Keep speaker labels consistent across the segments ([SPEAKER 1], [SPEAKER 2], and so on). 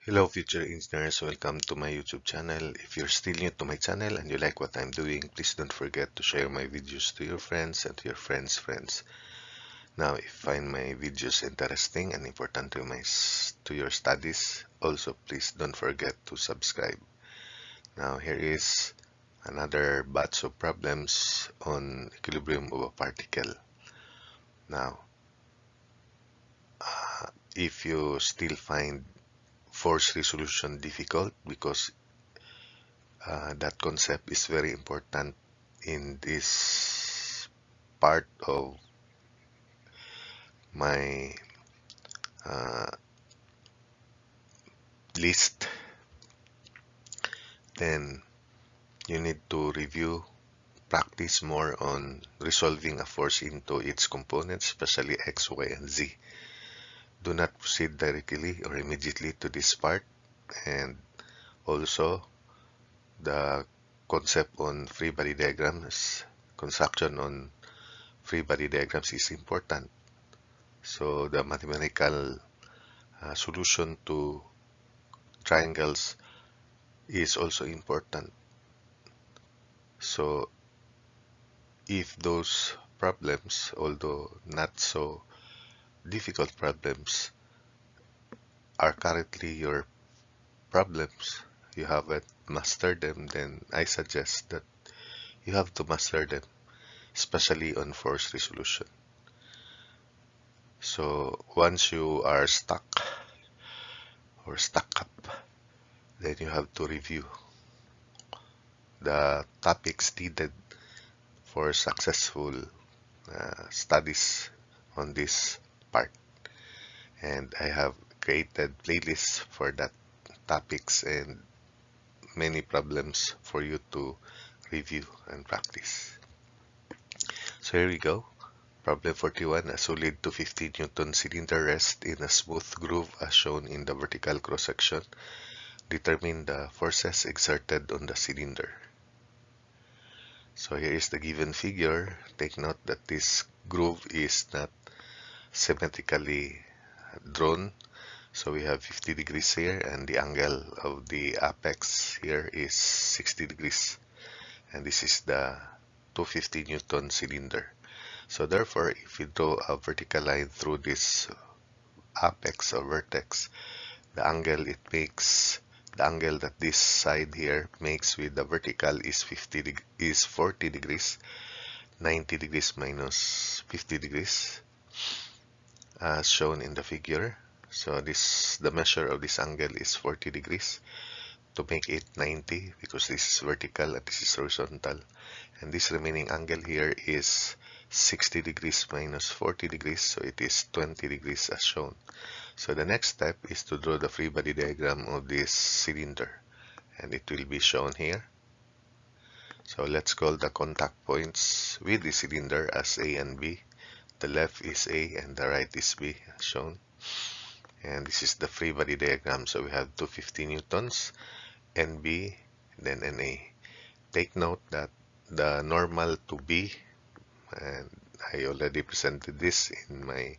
[SPEAKER 1] Hello future engineers, welcome to my YouTube channel. If you're still new to my channel and you like what I'm doing, please don't forget to share my videos to your friends and to your friends' friends. Now, if you find my videos interesting and important to your studies, also please don't forget to subscribe. Now, here is another batch of problems on equilibrium of a particle. Now, if you still find force resolution difficult because that concept is very important in this part of my uh, list, then you need to review, practice more on resolving a force into its components, especially X, Y, and Z. Do not proceed directly or immediately to this part, and also the concept on free body diagrams, construction on free body diagrams is important. So the mathematical solution to triangles is also important. So if those problems, although not so difficult problems, are currently your problems, you haven't mastered them, then I suggest that you have to master them, especially on force resolution. So once you are stuck or stuck up, then you have to review the topics needed for successful studies on this part. And I have created playlists for that topics and many problems for you to review and practice. So here we go. Problem 41. A solid 250 Newton cylinder rests in a smooth groove as shown in the vertical cross-section. Determine the forces exerted on the cylinder. So here is the given figure. Take note that this groove is not symmetrically drawn. So we have 50 degrees here, and the angle of the apex here is 60 degrees. And this is the 250 Newton cylinder. So therefore, if we draw a vertical line through this apex or vertex, the angle it makes, the angle that this side here makes with the vertical is 40 degrees, 90 degrees minus 50 degrees, as shown in the figure. So the measure of this angle is 40 degrees to make it 90 because this is vertical and this is horizontal. And this remaining angle here is 60 degrees minus 40 degrees, so it is 20 degrees as shown. So the next step is to draw the free body diagram of this cylinder, and it will be shown here. So let's call the contact points with the cylinder as A and B. The left is A and the right is B as shown. And this is the free body diagram. So we have 250 newtons, NB, then NA. Take note that the normal to B, and I already presented this in my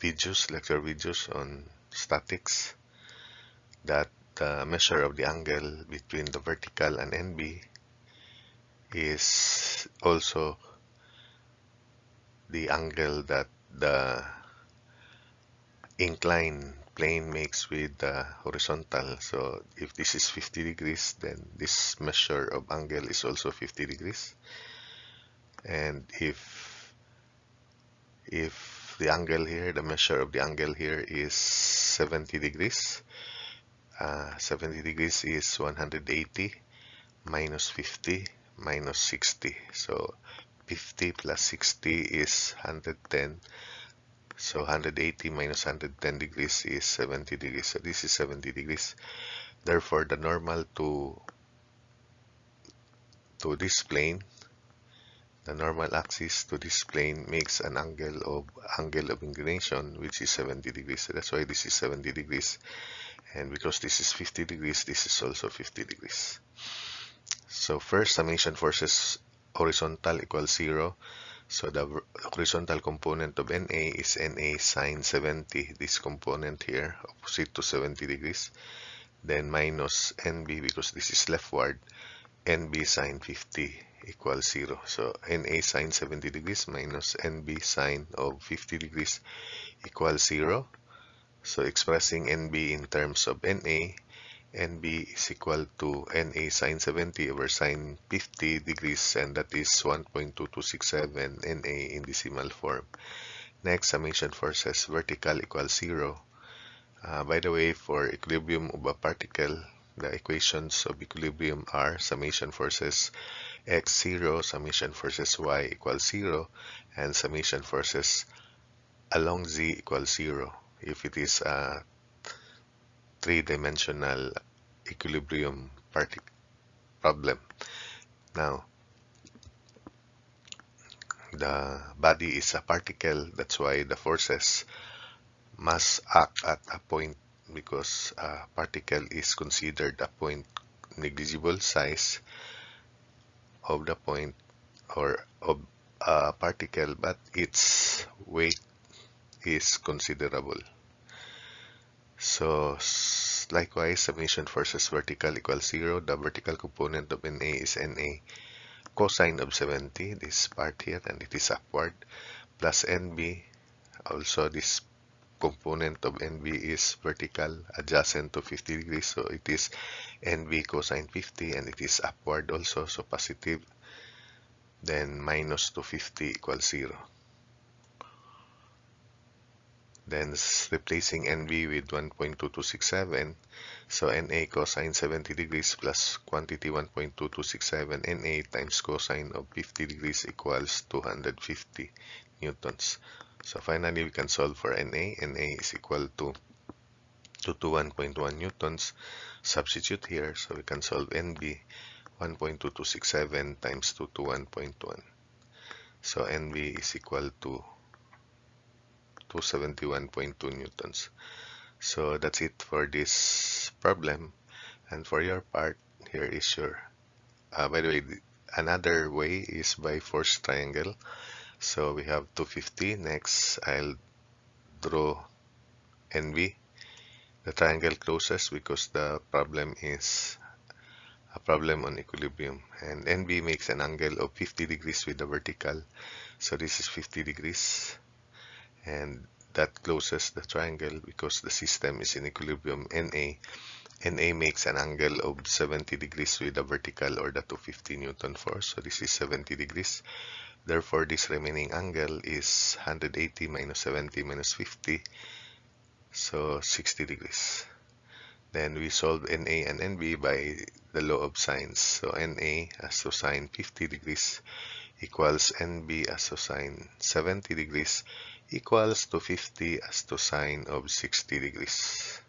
[SPEAKER 1] lecture videos on statics, that the measure of the angle between the vertical and NB is also the angle that the inclined plane makes with the horizontal. So if this is 50 degrees, then this measure of angle is also 50 degrees. And if the angle here, the measure of the angle here is 70 degrees, 70 degrees is 180 minus 50 minus 60. So 50 plus 60 is 110. So 180 minus 110 degrees is 70 degrees. So this is 70 degrees. Therefore, the normal to this plane, the normal axis to this plane makes an angle of inclination, which is 70 degrees. So that's why this is 70 degrees. And because this is 50 degrees, this is also 50 degrees. So first, summation forces horizontal equals 0. So the horizontal component of NA is NA sine 70, this component here, opposite to 70 degrees. Then minus NB, because this is leftward, NB sine 50 equals 0. So NA sine 70 degrees minus NB sine of 50 degrees equals 0. So expressing NB in terms of NA, NB is equal to NA sine 70 over sine 50 degrees, and that is 1.2267 NA in decimal form. Next, summation forces vertical equals 0. By the way, for equilibrium of a particle, the equations of equilibrium are summation forces x0, summation forces y equals 0, and summation forces along z equals 0 if it is a three-dimensional equilibrium problem. Now, the body is a particle, that's why the forces must act at a point, because a particle is considered a point, negligible size of the point or of a particle, but its weight is considerable. So likewise, summation forces vertical equals 0. The vertical component of NA is NA cosine of 70, this part here, and it is upward, plus NB. Also, this component of NB is vertical adjacent to 50 degrees, so it is NB cosine 50, and it is upward also, so positive. Then minus 250 equals 0. Then replacing NB with 1.2267, so NA cosine 70 degrees plus quantity 1.2267 NA times cosine of 50 degrees equals 250 newtons. So finally, we can solve for NA. NA is equal to 221.1 newtons. Substitute here, so we can solve NB 1.2267 times 221.1. So NB is equal to 271.2 newtons. So that's it for this problem. And for your part, here is your, by the way, another way is by force triangle. So we have 250. Next, I'll draw NB. The triangle closes because the problem is a problem on equilibrium. And NB makes an angle of 50 degrees with the vertical. So this is 50 degrees. And that closes the triangle because the system is in equilibrium. NA makes an angle of 70 degrees with the vertical, or the 250 Newton force. So this is 70 degrees. Therefore, this remaining angle is 180 minus 70 minus 50. So 60 degrees. Then we solve NA and NB by the law of sines. So NA as to sine 50 degrees equals NB as to sine 70 degrees equals to 50 as to sine of 60 degrees.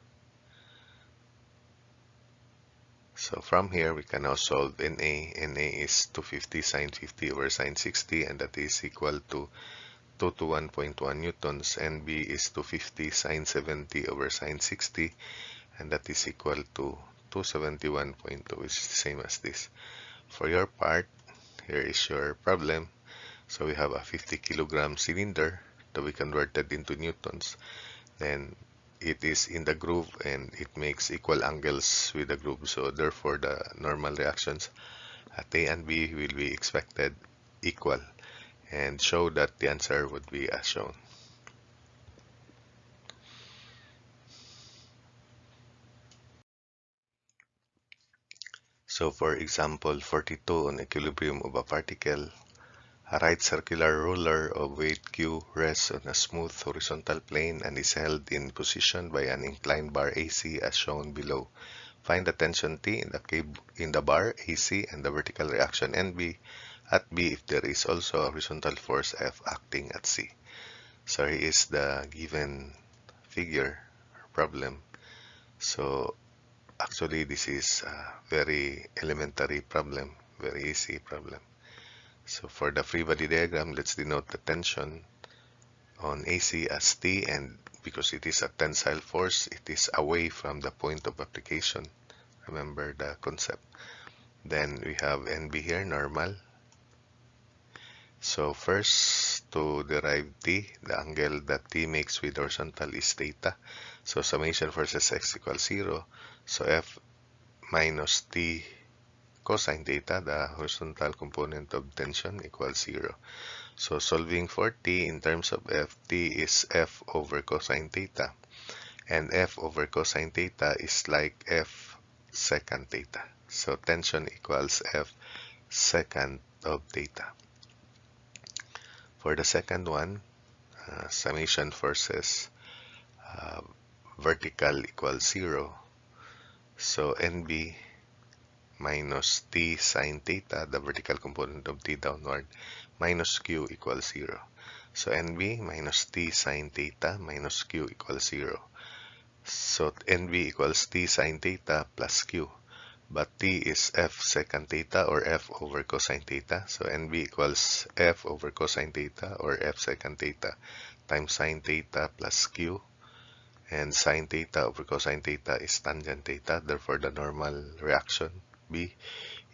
[SPEAKER 1] So from here, we can now solve NA. NA is 250 sine 50 over sine 60, and that is equal to 221.1 newtons. NB is 250 sine 70 over sine 60, and that is equal to 271.2, which is the same as this. For your part, here is your problem. So we have a 50 kilogram cylinder to be converted into newtons. Then it is in the groove and it makes equal angles with the groove. So therefore, the normal reactions at A and B will be expected equal, and show that the answer would be as shown. So for example 42 on equilibrium of a particle, a right circular ruler of weight Q rests on a smooth horizontal plane and is held in position by an inclined bar AC as shown below. Find the tension T in the bar AC and the vertical reaction NB at B if there is also a horizontal force F acting at C. So here is the given figure problem. So actually this is a very elementary problem, very easy problem. So for the free body diagram, let's denote the tension on AC as T, and because it is a tensile force, it is away from the point of application. Remember the concept. Then we have NB here, normal, So first, to derive t, the angle that t makes with horizontal is theta. So summation forces x equals 0. So F minus t cosine theta, the horizontal component of tension, equals 0. So solving for t in terms of F, t is F over cosine theta. And F over cosine theta is like F secant theta. So tension equals F secant of theta. For the second one, summation forces uh, vertical equals 0. So NB minus T sine theta, the vertical component of T downward, minus Q equals 0. So NB minus T sine theta minus Q equals 0. So NB equals T sine theta plus Q. But T is F secant theta or F over cosine theta. So NB equals F over cosine theta or F secant theta times sine theta plus Q. And sine theta over cosine theta is tangent theta. Therefore, the normal reaction B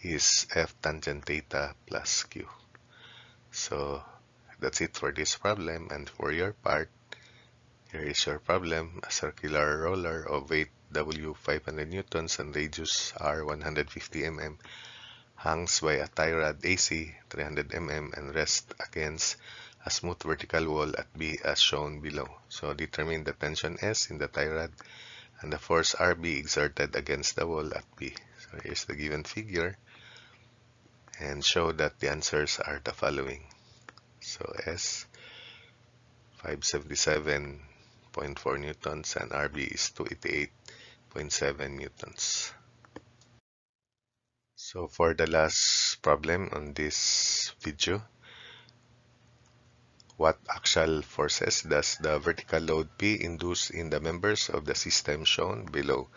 [SPEAKER 1] is F tangent theta plus Q. So that's it for this problem. And for your part, here is your problem. A circular roller of weight W 500 newtons and radius R 150 mm hangs by a tie rod AC 300 mm and rests against a smooth vertical wall at B as shown below. So determine the tension S in the tie rod and the force RB exerted against the wall at B. So here's the given figure and show that the answers are the following. So S 577.4 newtons and RB is 288.7 newtons. So for the last problem on this video, what axial forces does the vertical load P induce in the members of the system shown below?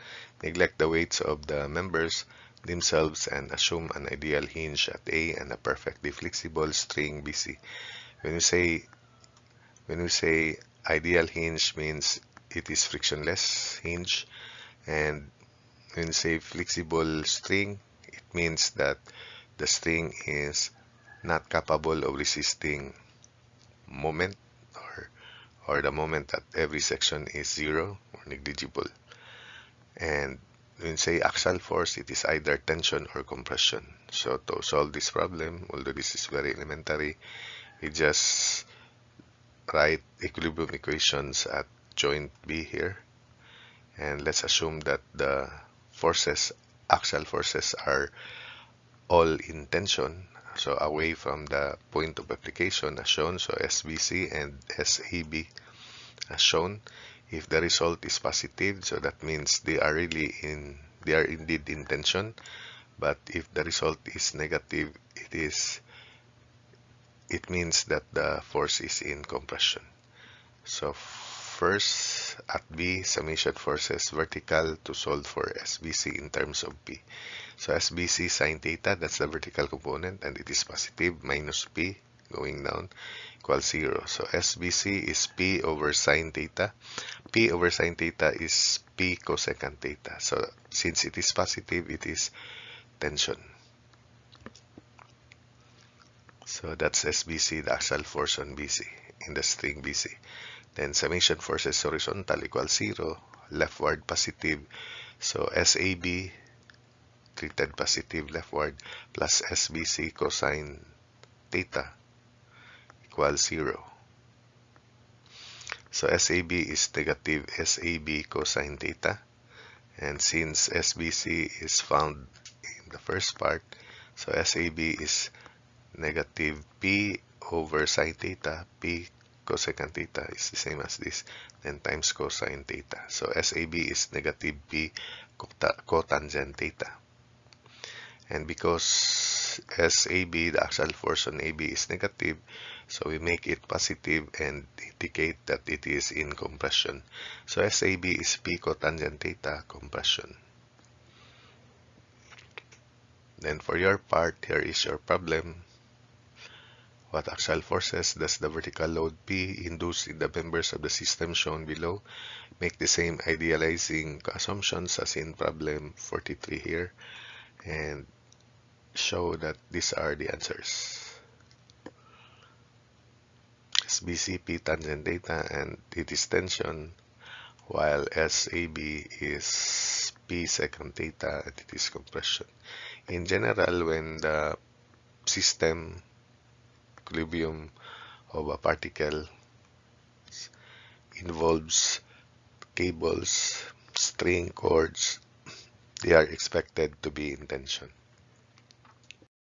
[SPEAKER 1] Neglect the weights of the members themselves and assume an ideal hinge at A and a perfectly flexible string BC. When we say ideal hinge means it is frictionless hinge, and when we say flexible string, it means that the string is not capable of resisting moment or the moment at every section is zero or negligible. And when we say axial force, it is either tension or compression. So to solve this problem, although this is very elementary, we just write equilibrium equations at joint B here. And let's assume that the forces, axial forces, are all in tension, so away from the point of application as shown, so SBC and SAB as shown. If the result is positive, so that means they are indeed in tension. But if the result is negative, it means that the force is in compression. So first, at B, summation forces vertical to solve for SBC in terms of P. So SBC sine theta, that's the vertical component, and it is positive, minus P going down equals 0. So SBC is P over sine theta. P over sine theta is P cosecant theta. So since it is positive, it is tension. So that's SBC, the axial force on BC, in the string BC. Then summation forces horizontal equals 0, leftward positive. So SAB treated positive leftward plus SBC cosine theta equals 0. So SAB is negative SAB cosine theta. And since SBC is found in the first part, so SAB is negative P over sine theta. P cosecant theta is the same as this, then times cosine theta. So SAB is negative P cotangent theta. And because SAB, the axial force on AB, is negative, so we make it positive and indicate that it is in compression. So SAB is P cotangent theta compression. Then for your part, here is your problem. What axial forces does the vertical load P induce in the members of the system shown below? Make the same idealizing assumptions as in problem 43 here, and show that these are the answers. SBC P tangent data, and it is tension, while SAB is P secant theta and it is compression. In general, when the system equilibrium of a particle involves cables, string, cords, they are expected to be in tension.